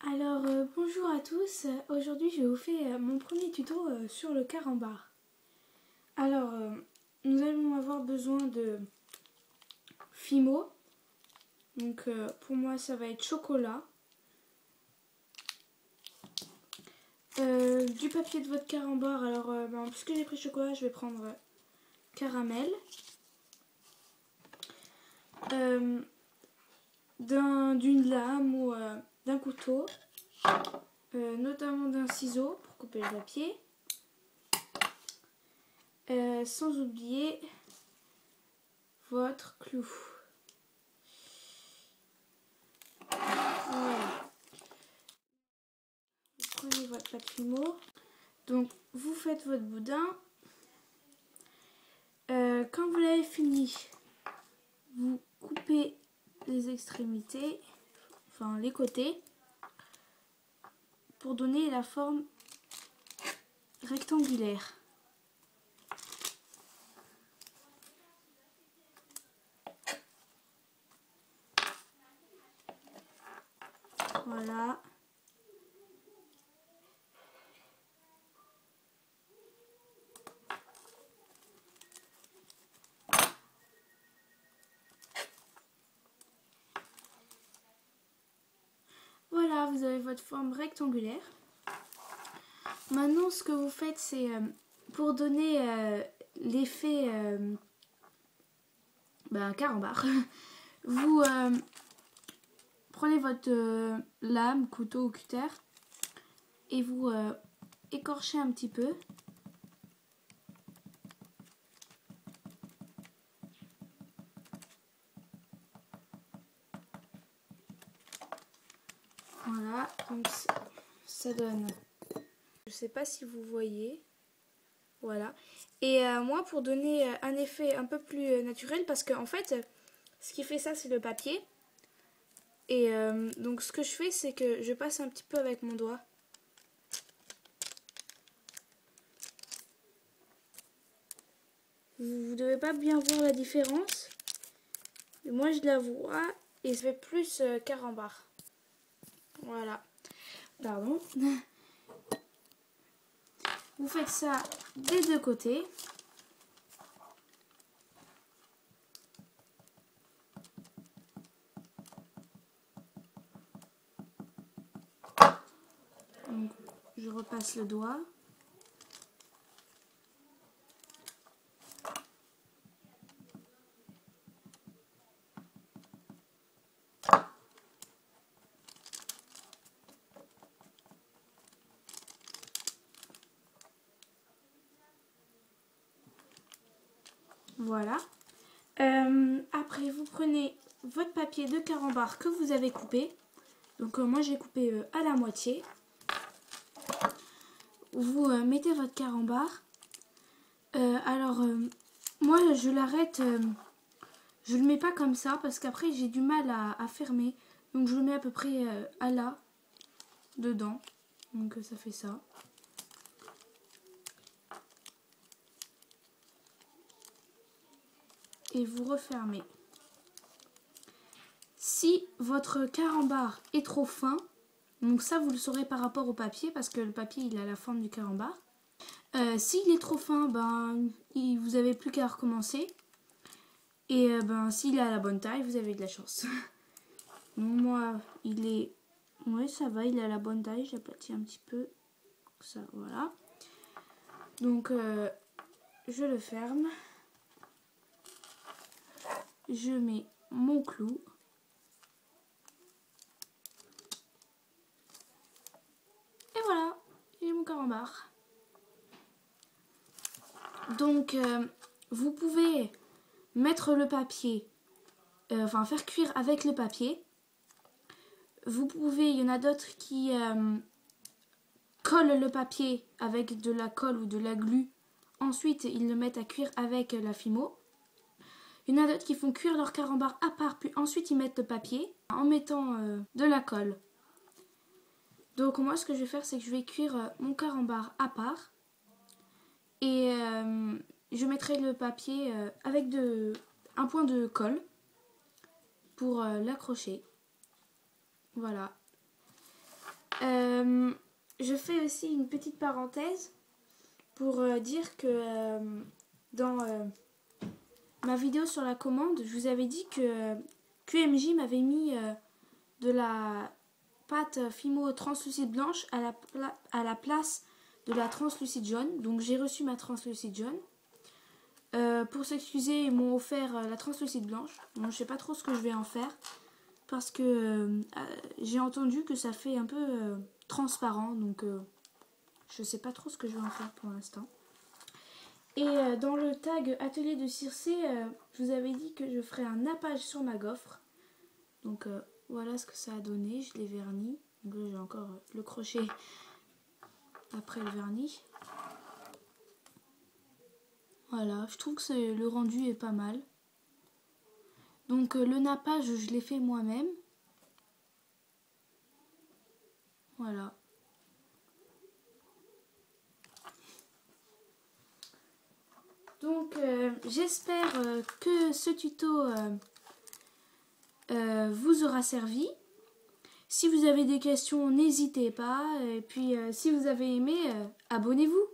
Alors bonjour à tous, aujourd'hui je vous fais mon premier tuto sur le carambar. Alors nous allons avoir besoin de Fimo, donc pour moi ça va être chocolat, du papier de votre carambar. Alors puisque j'ai pris chocolat je vais prendre caramel, d'une lame ou d'un couteau, notamment d'un ciseau pour couper le papier. Sans oublier votre clou. Voilà. Vous prenez votre pâte Fimo. Donc vous faites votre boudin. Quand vous l'avez fini, vous coupez les extrémités, enfin les côtés, pour donner la forme rectangulaire. Voilà. Voilà, vous avez votre forme rectangulaire. Maintenant, ce que vous faites, c'est pour donner l'effet carambar. Vous prenez votre lame, couteau ou cutter et vous écorchez un petit peu. Voilà, donc ça donne, je sais pas si vous voyez, voilà. Et moi, pour donner un effet un peu plus naturel, parce qu'en fait, ce qui fait ça, c'est le papier. Et donc ce que je fais, c'est que je passe un petit peu avec mon doigt. Vous devez pas bien voir la différence. Mais moi, je la vois et ça fait plus carambar. Voilà. Pardon. Vous faites ça des deux côtés. Donc, je repasse le doigt. Voilà. Après, vous prenez votre papier de carambar que vous avez coupé. Donc moi, j'ai coupé à la moitié. Vous mettez votre carambar. Moi, je l'arrête. Je le mets pas comme ça parce qu'après, j'ai du mal à fermer. Donc, je le mets à peu près à là, dedans. Donc, ça fait ça. Et vous refermez. Si votre carambar est trop fin, donc ça vous le saurez par rapport au papier parce que le papier il a la forme du carambar. S'il est trop fin, vous n'avez plus qu'à recommencer. Et s'il est à la bonne taille, vous avez de la chance. Donc moi, il est... Ouais, ça va, il est à la bonne taille. J'aplatis un petit peu. Ça, voilà. Donc, je le ferme. Je mets mon clou. Et voilà, j'ai mon carambar. Donc, vous pouvez mettre le papier, faire cuire avec le papier. Vous pouvez, il y en a d'autres qui collent le papier avec de la colle ou de la glu. Ensuite, ils le mettent à cuire avec la Fimo. Il y en a d'autres qui font cuire leur carambar à part, puis ensuite ils mettent le papier en mettant de la colle. Donc moi, ce que je vais faire, c'est que je vais cuire mon carambar à part. Et je mettrai le papier avec un point de colle pour l'accrocher. Voilà. Je fais aussi une petite parenthèse pour dire que dans ma vidéo sur la commande, je vous avais dit que QMJ m'avait mis de la pâte Fimo translucide blanche à la place de la translucide jaune. Donc j'ai reçu ma translucide jaune. Pour s'excuser, ils m'ont offert la translucide blanche. Bon, je sais pas trop ce que je vais en faire parce que j'ai entendu que ça fait un peu transparent, donc je sais pas trop ce que je vais en faire pour l'instant. Et dans le tag atelier de Circé, je vous avais dit que je ferais un nappage sur ma gaufre. Donc voilà ce que ça a donné, je l'ai verni. Donc là j'ai encore le crochet après le vernis. Voilà, je trouve que le rendu est pas mal. Donc le nappage, je l'ai fait moi-même. Voilà. Donc j'espère que ce tuto vous aura servi. Si vous avez des questions, n'hésitez pas. Et puis si vous avez aimé, abonnez-vous.